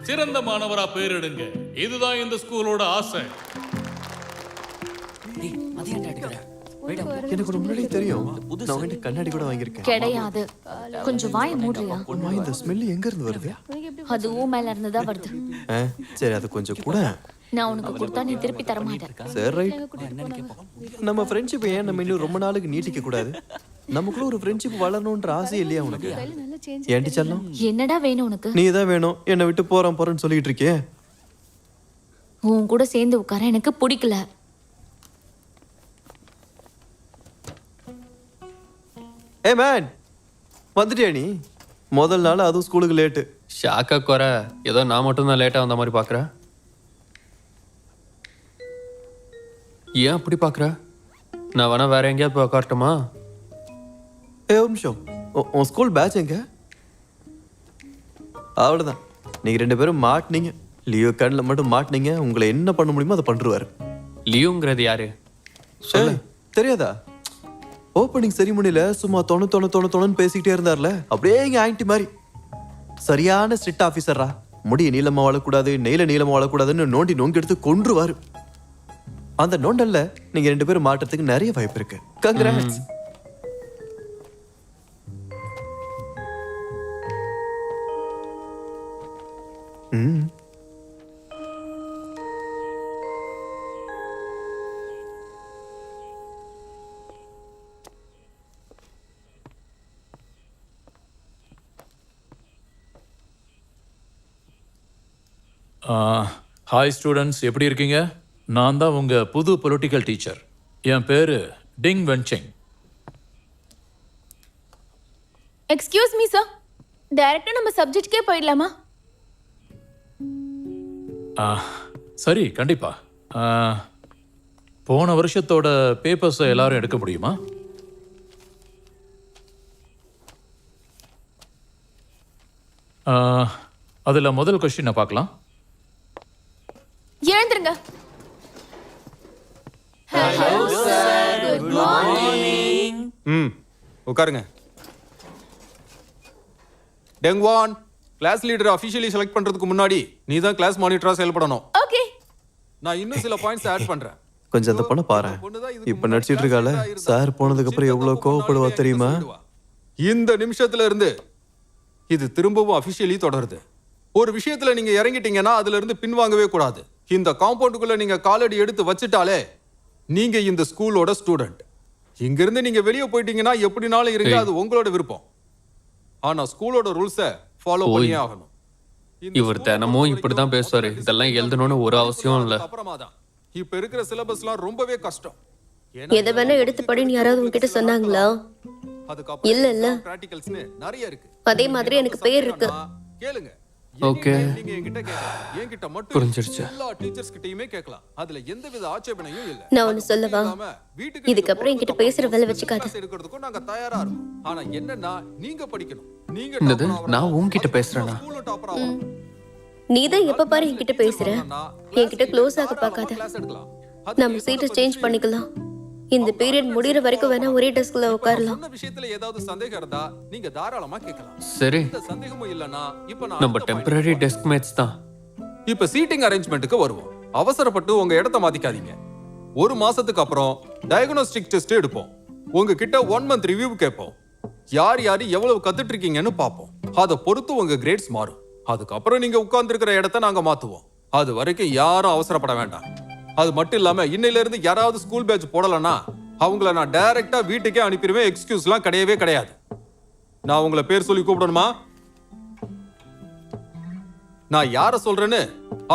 சிறந்த மாணவரா பேரெடுங்க. இதுதான் இந்த ஸ்கூலோட ஆசை. எனக்கு ஒரு முன்னாடி தெரியும். நான் உங்ககிட்ட கண்ணாடி கூட வாங்கியிருக்கேன். கிடையாது. கொஞ்சம் வாய் மூடுறியா? அம்மா, இந்த ஸ்மெல் எங்க இருந்து வருது? அதுவும் மேல இருந்து தான் வருது. சரி, அது கொஞ்சம் கூட. நான் உனக்கு கொடுத்தா நீ திருப்பி தர மாட்டேன். சரி, ரைட். நம்ம ஃப்ரெண்ட்ஷிப் ஏன் நம்ம இன்னும் ரொம்ப நாளுக்கு நீட்டிக்க கூடாது? நமக்குள்ள ஒரு ஃப்ரெண்ட்ஷிப் வளரணும்ன்ற ஆசை இல்லையா உனக்கு? ஏன்டி செல்லம், என்னடா வேணும் உனக்கு? நீ தான் வேணும். என்னை விட்டு போறேன்னு சொல்லிட்டு இருக்கியே. உன் கூட சேர்ந்து உட்கார எனக்கு பிடிக்கல. ஏ மேன், வந்துட்டியா நீ? முதல் நாள் அதுவும் ஸ்கூலுக்கு லேட்டு. ஷாக்கா குறை. ஏதோ நான் மட்டும்தான் லேட்டாக வந்த மாதிரி பார்க்குறேன். ஏன் அப்படி பார்க்குற? நான் வேணா வேற எங்கேயாவது போய் உட்காரட்டுமா? ஒரு நிமிஷம். உன் ஸ்கூல் பேட்ச் எங்க? அவ்வளோதான், நீங்க 2 பேரும் மாட்டினீங்க. லீவ் கண்ணில் மட்டும் மாட்டினீங்க. உங்களை என்ன பண்ண முடியுமோ அதை பண்ணுருவாரு. லியோங்கிறது யாரு? சொல்லு. தெரியாதா? ஓப்பனிங் செரிமனில சும்மா தொணு பேசிக்கிட்டே இருந்தார்ல, அப்படியே இங்க ஆன்டி மாதிரி. சரியான ஸ்ட்ரிக்ட் ஆஃபீஸரா. முடிய நீளமா வாழக்கூடாது, நெய்ல நீளமா வாழக்கூடாதுன்னு நோண்டி நோங்கி எடுத்து கொன்றுவாரு. அந்த நோண்டல்ல நீங்க 2 பேரும் மாற்றத்துக்கு நிறைய வாய்ப்பு இருக்கு. கங்க்ராட்ஸ். ஹாய் ஸ்டூடெண்ட்ஸ், எப்படி இருக்கீங்க? நான் தான் உங்க புது பொலிட்டிக்கல் டீச்சர். என் பேரு Ting Wenxing. Excuse me sir, டைரக்டா நம்ம சப்ஜெக்ட்கே போயிடலாமா? சரி கண்டிப்பா. போன வருஷத்தோட பேப்பர்ஸை எல்லாரும் எடுக்க முடியுமா? அதுல முதல் கொஸ்டினை பார்க்கலாம். எழுந்துருங்க. உட்காருங்க. டெங்வான், கிளாஸ் லீடர் அபிஷியலி செலக்ட் பண்றதுக்கு முன்னாடி நீ தான் கிளாஸ் மானிட்டரா செயல்படணும். ஓகே. நான் இன்னும் சில பாயிண்ட்ஸ் ஆட் பண்றேன். கொஞ்சம் அந்த பொண்ணை பாரு. இப்ப நடிச்சிட்டு இருக்கால, சார் போனதுக்கு அப்புறம் எவ்வளவு கோவப்படுவா தெரியுமா? இந்த நிமிஷத்துல இருந்து இது திரும்பவும் அபிஷியலி தொடருது. ஒரு விஷயத்துல நீங்க இறங்கிட்டீங்கன்னா அதுல இருந்து பின்வாங்கவே கூடாது. இந்த காம்பவுண்டுக்குள்ள நீங்க காலடி எடுத்து வச்சுட்டாலே நீங்க இந்த ஸ்கூலோட ஸ்டூடெண்ட். இங்க இருந்து நீங்க வெளியே போயிட்டீங்கன்னா எப்படினாலும் இருங்க, அது உங்களோட விருப்பம். ஆனா ஸ்கூலோட ரூல்ஸை ஃபாலோ பண்ணியே ஆகணும். இவர் தினமும் இப்படிதான் பேசுவாரு. இதெல்லாம் எழுதணும்னு ஒரு அவசியம் இல்ல. அப்புறமா தான் இப்ப இருக்கிற சிலபஸ்லாம் ரொம்பவே கஷ்டம். எதை வேணா எடுத்து படின்னு யாராவது உங்ககிட்ட சொன்னாங்களா? இல்ல இல்ல. பிராக்டிகல்ஸ்னு நிறைய இருக்கு. அதே மாதிரி எனக்கு பேர் இருக்கு. கேளுங்க. ஓகே. நீங்க என்கிட்ட கேட்கலாம். என்கிட்ட மட்டும் புரிஞ்சிருச்சு. எல்லா டீச்சர்ஸ் கிட்டயுமே கேட்கலாம். அதுல எந்தவித ஆட்சேபனையும் இல்ல. நான் ஒன்னு சொல்லவா? இதுக்கப்புறம் என்கிட்ட பேசுற வேலை வச்சுக்காத. எடுக்கிறதுக்கும் நாங்க தயாரா இருக்கோம். ஆனா என்னன்னா நீங்க படிக்கணும். நீங்க என்னது? நான் உன்கிட்ட பேசுறேனா? ஸ்கூல்ல டாப்பர் ஆகணும். நீதான் எப்ப பாரு என்கிட்ட பேசுற. என்கிட்ட க்ளோஸ் ஆக பார்க்காத. கிளாஸ் எடுக்கலாம். நம்ம சீட்டை சேஞ்ச் பண்ணிக்கலாம். இந்த பீரியட் முடியற வரைக்கும் வேணா ஒரே டெஸ்க்ல உட்காரலாம். சொன்ன விஷயத்துல ஏதாவது சந்தேகம் இருந்தா நீங்க தாராளமா கேட்கலாம். சரி, எந்த சந்தேகமும் இல்லனா இப்போ நம்ம டெம்பரரி டெஸ்க் மேட்ஸ் தான். இப்ப சீட்டிங் அரேஞ்ச்மெண்ட்டுக்கு வருவோம். அவசரப்பட்டு உங்க இடத்தை மாத்திக்காதீங்க. ஒரு மாசத்துக்கு அப்புறம் டயக்னோஸ்டிக் டெஸ்ட் எடுப்போம். உங்ககிட்ட 1 month ரிவ்யூ கேட்போம். யார் யார் எவ்வளவு கத்துட்டு இருக்கீங்கன்னு பார்ப்போம். அதை பொறுத்து உங்க கிரேட்ஸ் மாறும். அதுக்கப்புறம் நீங்க உட்கார்ந்து இருக்கிற இடத்தை நாங்க மாத்துவோம். அது வரைக்கும் யாரும் அவசரப்பட வேண்டாம். அது மட்டும் இல்லாம இன்னையில இருந்து யாராவது ஸ்கூல் பேட்ச் போடலன்னா அவங்கள நான் டைரக்டா வீட்டுக்கே அனுப்பிடுவேன். எக்ஸ்கியூஸ்லாம் கிடையவே கிடையாது. நான் உங்களை பேர் சொல்லி கூப்பிடணுமா? நான் யார சொல்றேன்னு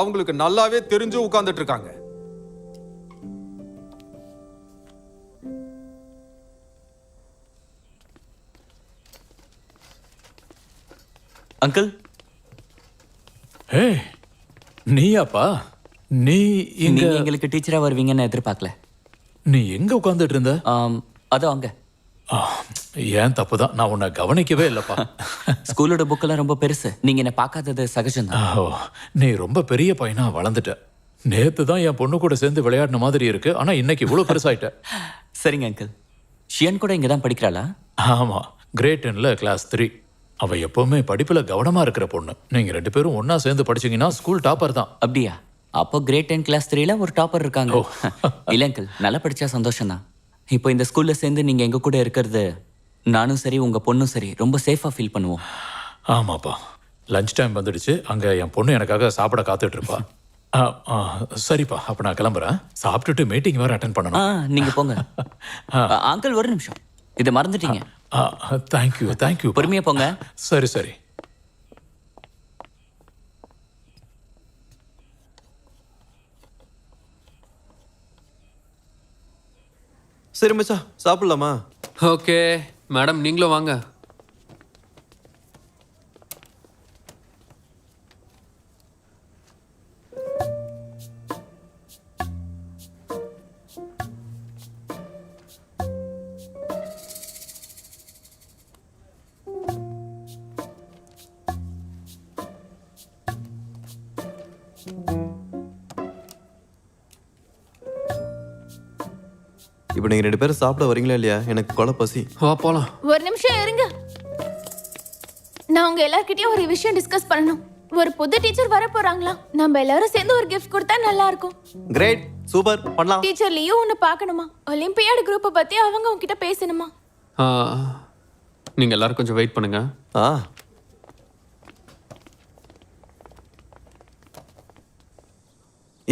அவங்களுக்கு நல்லாவே தெரிஞ்சு உட்கார்ந்துட்டு இருக்காங்க. அங்கிள். ஹே, நீயாப்பா? நீ நீங்க எங்களுக்கு டீச்சரா வருவீங்கன்னு எதிர்பார்க்கல. நீ எங்க உட்கார்ந்துட்டு இருந்த? அதோ அங்க. ஏன் தப்புதான், நான் உன்னை கவனிக்கவே இல்லப்பா. ஸ்கூலோட புக்கெல்லாம் ரொம்ப பெருசு. நீங்க என்ன பார்க்காதது சகஜம்தான். ஓ, நீ ரொம்ப பெரிய பையனா வளர்ந்துட்ட. நேத்து தான் என் பொண்ணு கூட சேர்ந்து விளையாடின மாதிரி இருக்கு. ஆனா இன்னைக்கு இவ்வளவு பெருசாயிட்ட. சரிங்க அங்கிள். ஷியன் கூட இங்க தான் படிக்கிறாளா? ஆமா, கிரேட் 10ல கிளாஸ் 3. அவ எப்பவுமே படிப்புல கவனமா இருக்கிற பொண்ணு. நீங்க 2 பேரும் ஒன்னா சேர்ந்து படிச்சீங்கன்னா ஸ்கூல் டாப்பர் தான். அப்படியா? அப்போ கிரேட் 10 கிளாஸ் 3ல ஒரு டாப்பர் இருக்காங்க. இல்ல அங்கிள், நல்லா படிச்சா சந்தோஷம் தான். இப்போ இந்த ஸ்கூல்ல சேர்ந்து நீங்க எங்க கூட இருக்கிறது நானும் சரி உங்க பொண்ணும் சரி ரொம்ப சேஃபா ஃபீல் பண்ணுவோம். ஆமாப்பா, லஞ்ச் டைம் வந்துடுச்சு. அங்க என் பொண்ணு எனக்காக சாப்பிட காத்துட்டு இருப்பா. சரிப்பா, அப்ப நான் கிளம்புறேன். சாப்பிட்டுட்டு மீட்டிங் வேற அட்டென்ட் பண்ணணும். நீங்க போங்க. அங்கிள் ஒரு நிமிஷம், இதை மறந்துட்டீங்க. Thank you thank you. பொறுமையா போங்க. சரி சரி. சரி மச்சான், சாப்பிடலாமா? ஓகே மேடம், நீங்களும் வாங்க. இப்போ நீங்க 2 பேரும் சாப்பிட வரீங்களா இல்லையா? எனக்கு கொலை பசி. வா போலாம். ஒரு நிமிஷம் இருங்க. நான் உங்க எல்லார்கிட்டயும் ஒரு விஷயம் டிஸ்கஸ் பண்ணணும். ஒரு புது டீச்சர் வர போறாங்களா? நம்ம எல்லாரும் சேர்ந்து ஒரு கிஃப்ட் கொடுத்தா நல்லா இருக்கும். கிரேட், சூப்பர், பண்ணலாம். டீச்சர் லியோ ஒன்னு பார்க்கணுமா? ஒலிம்பியாட் குரூப்பை பத்தி அவங்க உங்ககிட்ட பேசணுமா? நீங்க எல்லாரும் கொஞ்சம் வெயிட் பண்ணுங்க.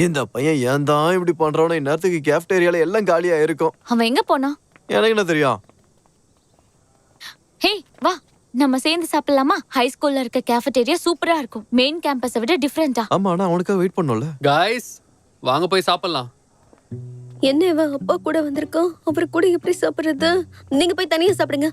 இந்த பையன் ஏன் தான் இப்படி பண்றானோ? இந்நேரத்துக்கு கேஃப்டேரியால எல்லாம் காலியா இருக்கும். அவன் எங்க போனா? எனக்கு என்ன தெரியும்? ஹே வா, நம்ம சேர்ந்து சாப்பிடலாமா? ஹை ஸ்கூல்ல இருக்க கேஃபடேரியா சூப்பரா இருக்கும். மெயின் கேம்பஸை விட டிஃபரெண்டா. ஆமா, ஆனா அவனுக்காக வெயிட் பண்ணோம்ல. गाइस வாங்க போய் சாப்பிடலாம். என்ன இவன் அப்பா கூட வந்திருக்கான், அவர் கூட எப்படி சாப்பிடுறது? நீங்க போய் தனியா சாப்பிடுங்க.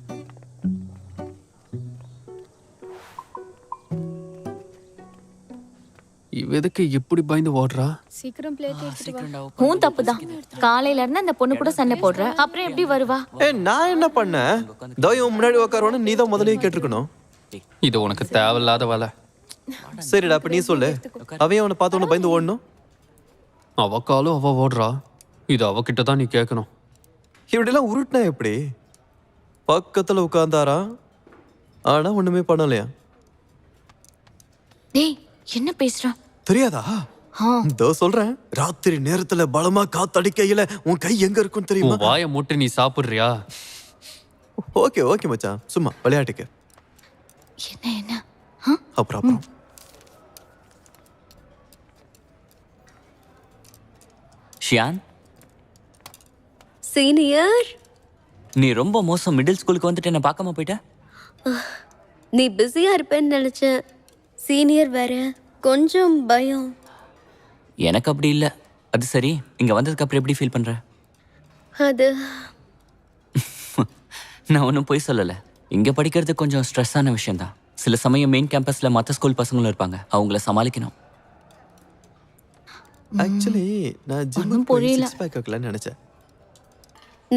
இவ எதுக்கு எப்படி பயந்து ஓடுறா? சீக்கிரம் பிளேட் எடுத்துட்டு வா. உன் தப்பு தான். காலையில இருந்து அந்த பொண்ணு கூட சண்டை போடுற, அப்புறம் எப்படி வருவா? நான் என்ன பண்ணேன்? தோயும் முன்னாடி உட்காருவானு நீ தான் முதல்லயே கேட்டிருக்கணும். இது உனக்கு தேவையில்லாத வேலை. சரிடா, அப்ப நீ சொல்லு. அவன் அவனை பார்த்த உடனே பயந்து ஓடணும். அவ காலும் அவ ஓடுறா. இது அவகிட்ட தான் நீ கேட்கணும். இப்படிலாம் உருட்டுனா எப்படி? பக்கத்துல உட்கார்ந்தாரா, ஆனா ஒண்ணுமே பண்ணலையா? டேய், என்ன பேசுற? தெரியாதா? ஆ, இதோ சொல்றேன். ராத்திரி நேரத்துல பலமா காத்தடிக்கையில உன் கை எங்க இருக்கும் தெரியுமா? உன் வாயை மூட்டு நீ சாப்பிடுறியா? ஓகே ஓகே மச்சான், சும்மா விளையாட்டுக்கு. என்ன என்ன? ஆ? அப்புறம் ஷியான், சீனியர், நீ ரொம்ப மோசம். மிடில் ஸ்கூலுக்கு வந்துட்டு என்ன பார்க்காம போயிட்ட. நீ பிஸியா இருப்பேன்னு நினைச்சேன். சீனியர் வேற, கொஞ்சம் பயம். எனக்கு அப்படி இல்லை. அது சரி, இங்க வந்ததுக்கு அப்புறம் எப்படி ஃபீல் பண்ற? அது நான் ஒன்றும் போய் சொல்லலை. இங்க படிக்கிறது கொஞ்சம் ஸ்ட்ரெஸ்ஸான விஷயம்தான். சில சமயம் மெயின் கேம்பஸ்ல மற்ற ஸ்கூல் பசங்களும் இருப்பாங்க, அவங்கள சமாளிக்கணும். ஆக்சுவலி நான் ஒண்ணும் ஜிம்முக்கு புரியல. 6 பேக் ஆக்கலாம்னு நினைச்சேன்.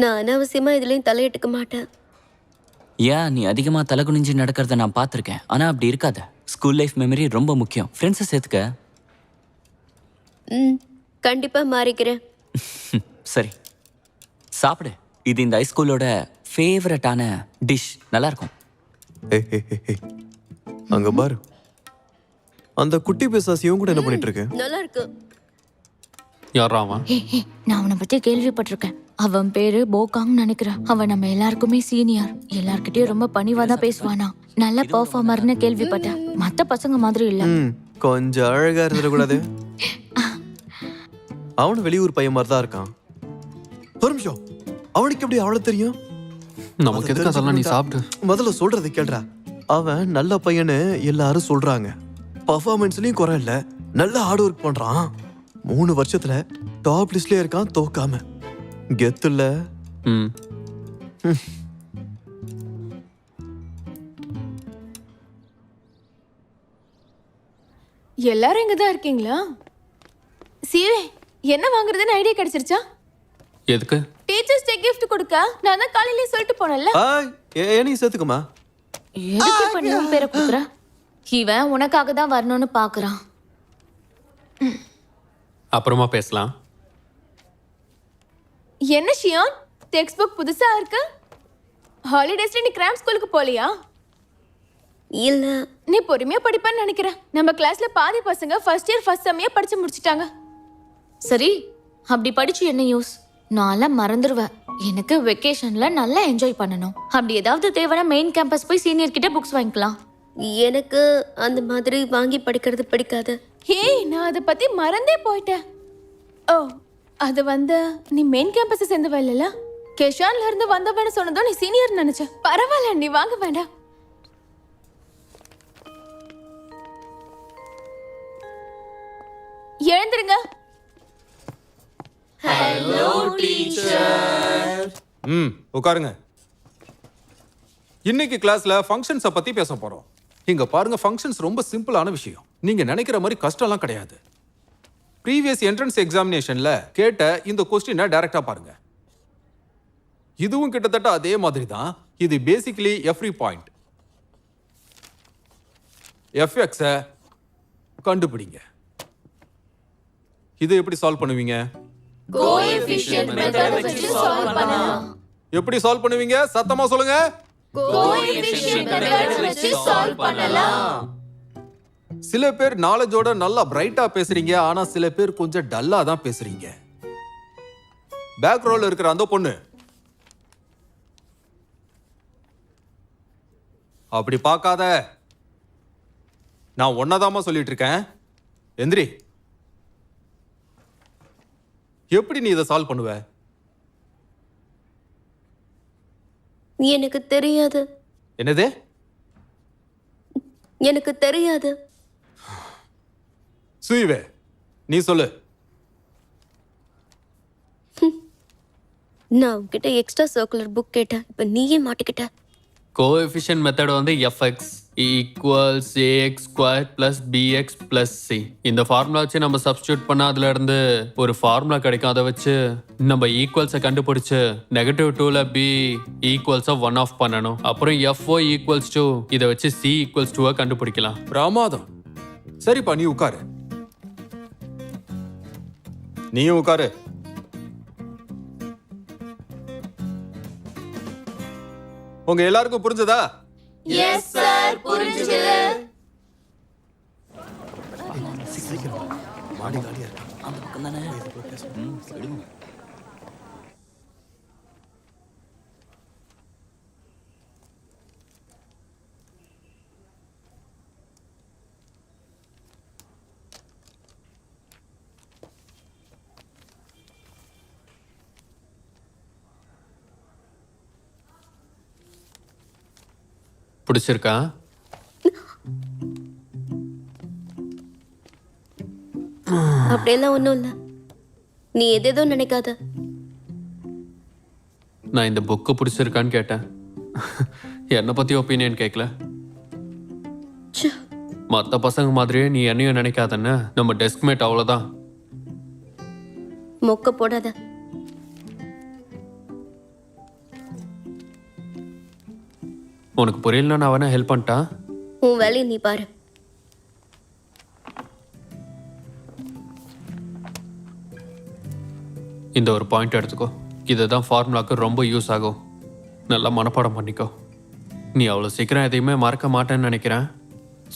நான் அனாவசியமா இதுலயும் தலையிட்டுக்க மாட்டேன். ஏன், நீ அதிகமா தலை குனிஞ்சு நடக்கிறத நான் பார்த்துருக்கேன். ஆனா அப்படி இருக்காத. ஸ்கூல் லைஃப் மெமரி ரொம்ப முக்கியம். ஃப்ரெண்ட்ஸை சேர்த்துக்க. கண்டிப்பா மாறிக்கிறேன். சரி, சாப்பிடு. இது இந்த ஹைஸ்கூலோட ஃபேவரட்டான டிஷ். நல்லா இருக்கும். அங்க பாரு, அந்த குட்டி பிசாசியும் கூட என்ன பண்ணிட்டு இருக்கு? நல்லா இருக்கு. யாரா அவன்? நான் அவனை பத்தி கேள்விப்பட்டிருக்கேன். அவன் பேரு போகாங் நினைக்கிறேன். அவன் நம்ம எல்லாருக்குமே சீனியர். எல்லார்கிட்டயும் ரொம்ப பணிவா தான் பேசுவானா. நல்ல பெர்ஃபார்மர்னு கேள்விப்பட்டேன். மத்த பசங்க மாதிரி இல்ல. கொஞ்சம் அழகா இருந்துடக்கூடாது? அவனு வெளியூர் பையன் மாதிரி தான் இருக்கான். ஒரு நிமிஷம், அவனுக்கு எப்படி அவ்வளவு தெரியும்? நமக்கு எதுக்கு அதெல்லாம்? நீ சாப்பிடு. முதல்ல சொல்றதை கேள்றா. அவன் நல்ல பையன்னு எல்லாரும் சொல்றாங்க. பர்ஃபார்மன்ஸ்லயும் குறை இல்ல, நல்ல ஹார்ட் ஒர்க் பண்றான். 3 வருஷத்துல டாப் லிஸ்ட்லயே இருக்கான், தோக்காம. கெத்துல. ம். எல்லாரும் இங்க தான் இருக்கீங்களா? சீவே, என்ன வாங்குறதுன்னு ஐடியா கிடைச்சிருச்சா? எதுக்கு? டீச்சர்ஸ் டே gift கொடுக்க. நான் தான் காலையிலேயே சொல்லிட்டு போனேன்ல. நீ சேர்த்துக்குமா? எதுக்கு இப்ப நீ உன் பேரை குடுக்குற? இவன் உனக்காக தான் வரணும்னு பாக்குறான். அப்புறமா பேசலாம். என்ன ஷியான், டெக்ஸ்ட் புக் புதுசா இருக்கு? ஹாலிடேஸ்ல நீ கிராம் ஸ்கூலுக்கு போலியா? இல்ல, நீ பொறுமையா படிப்பேன்னு நினைக்கிறேன். நம்ம கிளாஸ்ல பாதி பசங்க ஃபர்ஸ்ட் இயர் ஃபர்ஸ்ட் செம்மையா படிச்சு முடிச்சிட்டாங்க. சரி, அப்படி படிச்சு என்ன யூஸ்? நான்லாம் மறந்துடுவேன். எனக்கு வெக்கேஷன்ல நல்லா என்ஜாய் பண்ணணும். அப்படி ஏதாவது தேவைன்னா மெயின் கேம்பஸ் போய் சீனியர் கிட்ட புக்ஸ் வாங்கிக்கலாம். எனக்கு அந்த மாதிரி வாங்கி படிக்கிறது பிடிக்காது. ஹே, நான் அதை பத்தி மறந்தே போயிட்டேன். ஓ, அது நீ மெயின் கேம்பஸ் சேர்ந்தவ இல்லல? கேஷான்ல இருந்து வந்தவன்னு சொன்னதும் நீ சீனியர் நினைச்ச. பரவாயில்ல, நீ வாங்க வேண்டாம். எழுந்திருங்க. உட்காருங்க. இன்னைக்கு கிளாஸ்ல ஃபங்க்ஷன்ஸை பத்தி பேச போறோம். இங்க பாருங்க, ஃபங்க்ஷன்ஸ் ரொம்ப சிம்பிளான விஷயம். நீங்க நினைக்கிற மாதிரி கஷ்டம்லாம் கிடையாது. ப்ரீவியஸ் என்ட்ரன்ஸ் எக்ஸாமினேஷன்ல கேட்ட இந்த கொஸ்டினை டைரக்டா பாருங்க. இதுவும் கிட்டத்தட்ட அதே மாதிரி தான். இது பேசிக்கலி எவ்ரி பாயிண்ட். எஃப்எக்ஸை கண்டுபிடிங்க. இதை எப்படி சால்வ் பண்ணுவீங்க? கோஎஃபிஷியன்ட் மெத்தட் வச்சு சால்வ் பண்ணலாம். எப்படி சால்வ் பண்ணுவீங்க? சத்தமா சொல்லுங்க. கோஎஃபிஷியன்ட் மெத்தட் வச்சு சால்வ் பண்ணலாம். சில பேர் நாலேஜோட நல்லா பிரைட்டா பேசுறீங்க, ஆனா சில பேர் கொஞ்சம் டல்லா தான் பேசுறீங்க. பேக் ரோல இருக்கிற அந்த பொண்ணு அப்படி பார்க்காத. நான் ஒன்னதாமா சொல்லிட்டு இருக்கேன். எந்திரி. எப்படி நீ இதை சால்வ் பண்ணுவ? எனக்கு தெரியாது. என்னது? எனக்கு தெரியாது. சுயிவே, நீ சொல்லு. நான் உன்கிட்ட எக்ஸ்ட்ரா சர்க்குலர் புக் கேட்டேன். இப்ப நீயே மாட்டிக்கிட்ட. கோஎஃபிஷியன்ட் மெத்தட் வந்து F X equals A X square plus B X plus C. இந்த ஃபார்முலா வச்சு நம்ம சப்ஸ்டியூட் பண்ணால் அதுல இருந்து ஒரு ஃபார்முலா கிடைக்கும். அதை வச்சு நம்ம ஈக்குவல்ஸை கண்டுபிடிச்சு -2ல பி ஈக்குவல்ஸை 1 ஆஃப் பண்ணணும். அப்புறம் எஃப்ஓ ஈக்குவல்ஸ் 2 இதை வச்சு சி ஈக்குவல்ஸ் 2 கண்டுபிடிக்கலாம். பிரமாதம். சரிப்பா, நீ உட்காரு. நீயும் உட்காரு. உங்க எல்லாருக்கும் புரிஞ்சதா? எஸ் சார், புரிஞ்சுது. அந்த பக்கம் தானே. பிடிச்சிருக்கா? அப்படியெல்லாம் ஒன்றும் இல்லை. நீ எதேதோ நினைக்காத. நான் இந்த புக்கு பிடிச்சிருக்கான்னு கேட்டேன். என்னை பத்தி ஒப்பீனியன் கேட்கல. ச்சே. மற்ற பசங்க மாதிரியே நீ என்னையும் நினைக்காதன்னு. நம்ம டெஸ்க்மேட் அவ்வளோதான். மொக்க போடாத. உனக்கு புரியலன்னா நான் வேணா ஹெல்ப் பண்ணிட்டா? உன் வேலையை நீ பாரு. இந்த ஒரு பாயிண்ட் எடுத்துக்கோ. இதுதான் ஃபார்முலாக்கு ரொம்ப யூஸ் ஆகும். நல்லா மனப்பாடம் பண்ணிக்கோ. நீ அவ்வளோ சீக்கிரம் எதையுமே மறக்க மாட்டேன்னு நினைக்கிறேன்.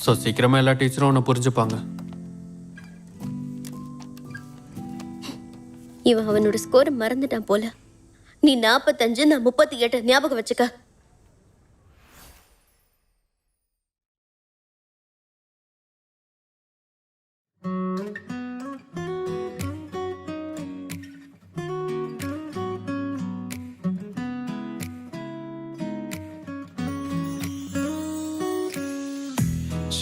ஸோ சீக்கிரமா எல்லா டீச்சரும் உன்னை புரிஞ்சுப்பாங்க. இவன் அவனோட ஸ்கோரை மறந்துட்டான் போல. நீ 45, நான் 38. ஞாபகம் வச்சுக்க.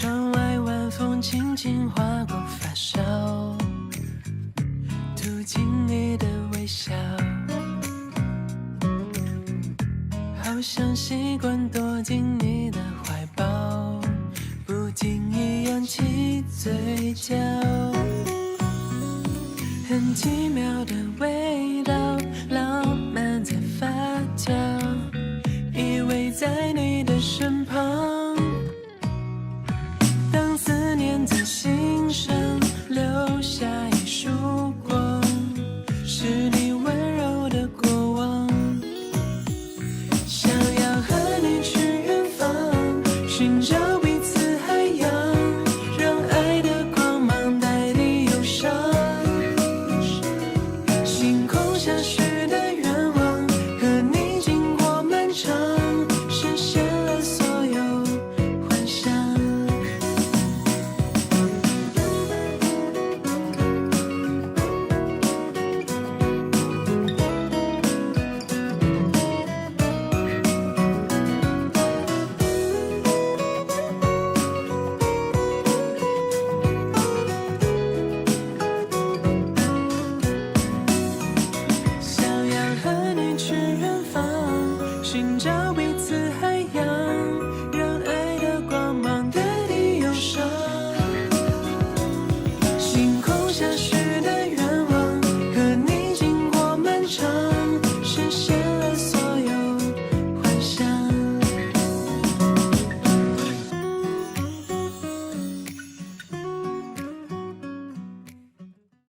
窗外晚风轻轻划过发梢，涂进你的微笑，好像习惯躲进你的怀抱，不经意扬起嘴角，很奇妙的